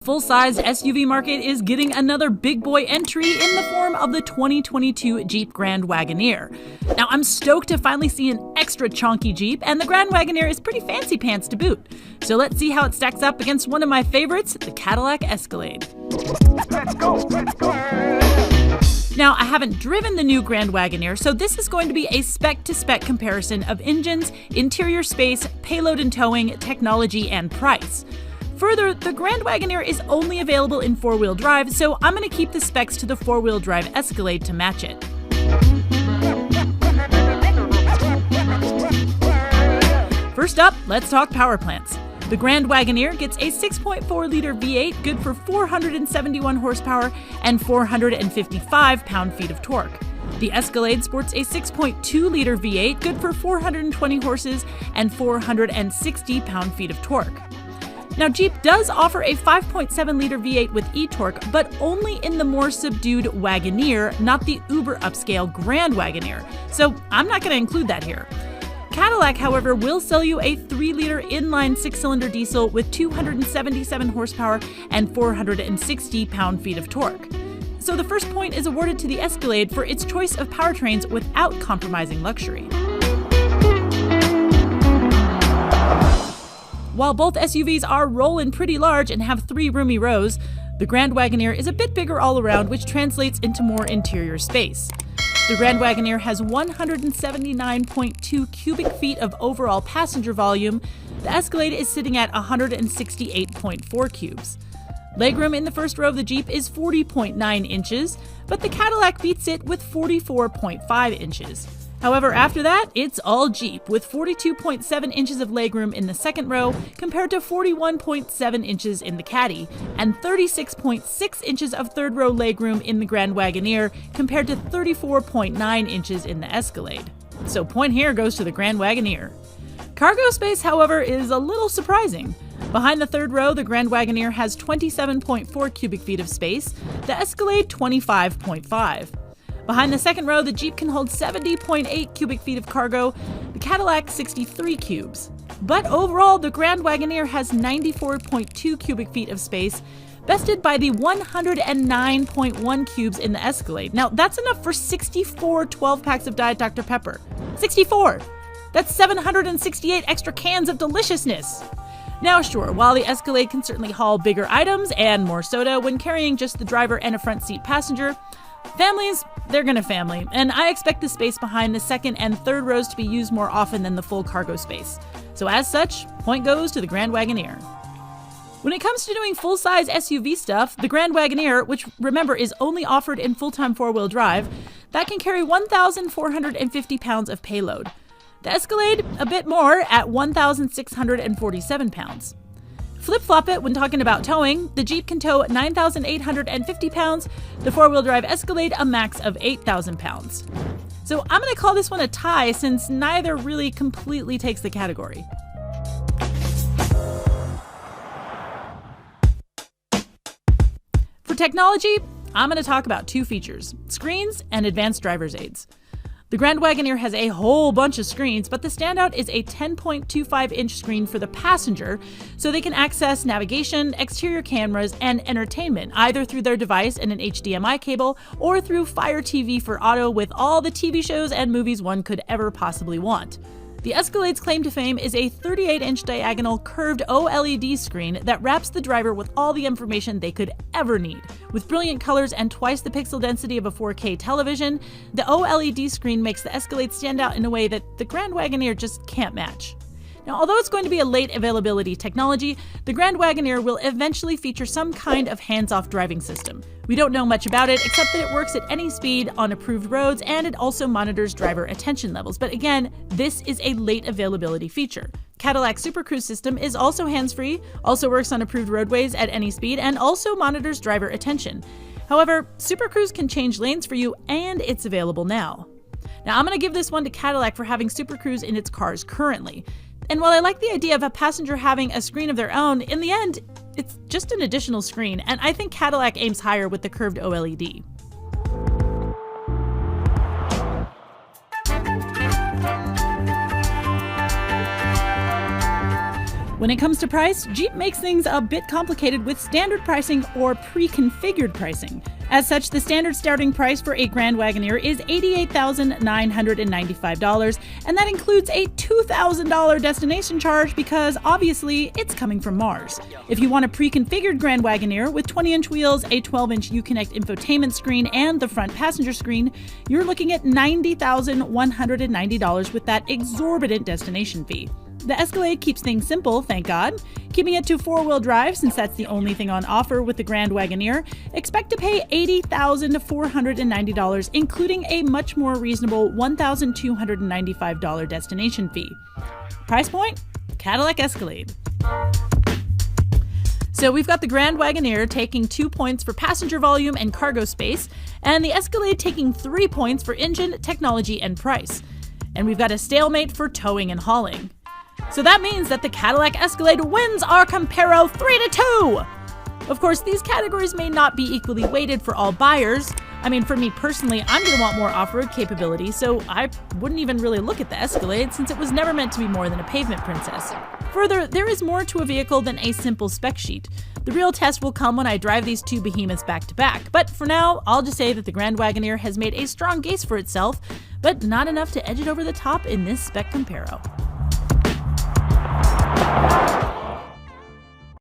Full-size SUV market is getting another big boy entry in the form of the 2022 Jeep Grand Wagoneer. Now, I'm stoked to finally see an extra chonky Jeep, and the Grand Wagoneer is pretty fancy pants to boot. So let's see how it stacks up against one of my favorites, the Cadillac Escalade. Let's go! Now, I haven't driven the new Grand Wagoneer, so this is going to be a spec-to-spec comparison of engines, interior space, payload and towing, technology, and price. Further, the Grand Wagoneer is only available in four-wheel drive, so I'm going to keep the specs to the four-wheel drive Escalade to match it. First up, let's talk power plants. The Grand Wagoneer gets a 6.4-liter V8 good for 471 horsepower and 455 pound-feet of torque. The Escalade sports a 6.2-liter V8 good for 420 horses and 460 pound-feet of torque. Now, Jeep does offer a 5.7-liter V8 with e-torque, but only in the more subdued Wagoneer, not the uber-upscale Grand Wagoneer, so I'm not going to include that here. Cadillac, however, will sell you a 3-liter inline 6-cylinder diesel with 277 horsepower and 460 pound-feet of torque. So the first point is awarded to the Escalade for its choice of powertrains without compromising luxury. While both SUVs are rollin' pretty large and have 3 roomy rows, the Grand Wagoneer is a bit bigger all around, which translates into more interior space. The Grand Wagoneer has 179.2 cubic feet of overall passenger volume. The Escalade is sitting at 168.4 cubes. Legroom in the first row of the Jeep is 40.9 inches, but the Cadillac beats it with 44.5 inches. However, after that, it's all Jeep, with 42.7 inches of legroom in the second row compared to 41.7 inches in the Caddy, and 36.6 inches of third row legroom in the Grand Wagoneer compared to 34.9 inches in the Escalade. So point here goes to the Grand Wagoneer. Cargo space, however, is a little surprising. Behind the third row, the Grand Wagoneer has 27.4 cubic feet of space, the Escalade 25.5. Behind the second row, the Jeep can hold 70.8 cubic feet of cargo, the Cadillac 63 cubes. But overall, the Grand Wagoneer has 94.2 cubic feet of space, bested by the 109.1 cubes in the Escalade. Now, that's enough for 64 12-packs of Diet Dr. Pepper. 64! That's 768 extra cans of deliciousness! Now sure, while the Escalade can certainly haul bigger items and more soda when carrying just the driver and a front seat passenger, families, they're gonna family, and I expect the space behind the second and third rows to be used more often than the full cargo space. So as such, point goes to the Grand Wagoneer. When it comes to doing full-size SUV stuff, the Grand Wagoneer, which remember is only offered in full-time four-wheel drive, that can carry 1,450 pounds of payload. The Escalade, a bit more at 1,647 pounds. Flip-flop it when talking about towing, the Jeep can tow 9,850 pounds, the four-wheel drive Escalade a max of 8,000 pounds. So I'm going to call this one a tie since neither really completely takes the category. For technology, I'm going to talk about 2 features: screens and advanced driver's aids. The Grand Wagoneer has a whole bunch of screens, but the standout is a 10.25-inch screen for the passenger, so they can access navigation, exterior cameras, and entertainment, either through their device and an HDMI cable, or through Fire TV for auto with all the TV shows and movies one could ever possibly want. The Escalade's claim to fame is a 38-inch diagonal curved OLED screen that wraps the driver with all the information they could ever need. With brilliant colors and twice the pixel density of a 4K television, the OLED screen makes the Escalade stand out in a way that the Grand Wagoneer just can't match. Now, although it's going to be a late availability technology, the Grand Wagoneer will eventually feature some kind of hands-off driving system. We don't know much about it, except that it works at any speed on approved roads, and it also monitors driver attention levels. But again, this is a late availability feature. Cadillac Super Cruise system is also hands-free, also works on approved roadways at any speed, and also monitors driver attention. However, Super Cruise can change lanes for you, and it's available now. Now, I'm going to give this one to Cadillac for having Super Cruise in its cars currently. And while I like the idea of a passenger having a screen of their own, in the end, it's just an additional screen, and I think Cadillac aims higher with the curved OLED. When it comes to price, Jeep makes things a bit complicated with standard pricing or pre-configured pricing. As such, the standard starting price for a Grand Wagoneer is $88,995, and that includes a $2,000 destination charge because obviously it's coming from Mars. If you want a pre-configured Grand Wagoneer with 20-inch wheels, a 12-inch Uconnect infotainment screen, and the front passenger screen, you're looking at $90,190 with that exorbitant destination fee. The Escalade keeps things simple, thank God. Keeping it to four-wheel drive, since that's the only thing on offer with the Grand Wagoneer, expect to pay $80,490, including a much more reasonable $1,295 destination fee. Price point? Cadillac Escalade. So we've got the Grand Wagoneer taking 2 points for passenger volume and cargo space, and the Escalade taking 3 points for engine, technology, and price. And we've got a stalemate for towing and hauling. So that means that the Cadillac Escalade wins our Comparo 3-2! Of course, these categories may not be equally weighted for all buyers. I mean, for me personally, I'm going to want more off-road capability, so I wouldn't even really look at the Escalade since it was never meant to be more than a pavement princess. Further, there is more to a vehicle than a simple spec sheet. The real test will come when I drive these two behemoths back to back, but for now, I'll just say that the Grand Wagoneer has made a strong case for itself, but not enough to edge it over the top in this spec comparo.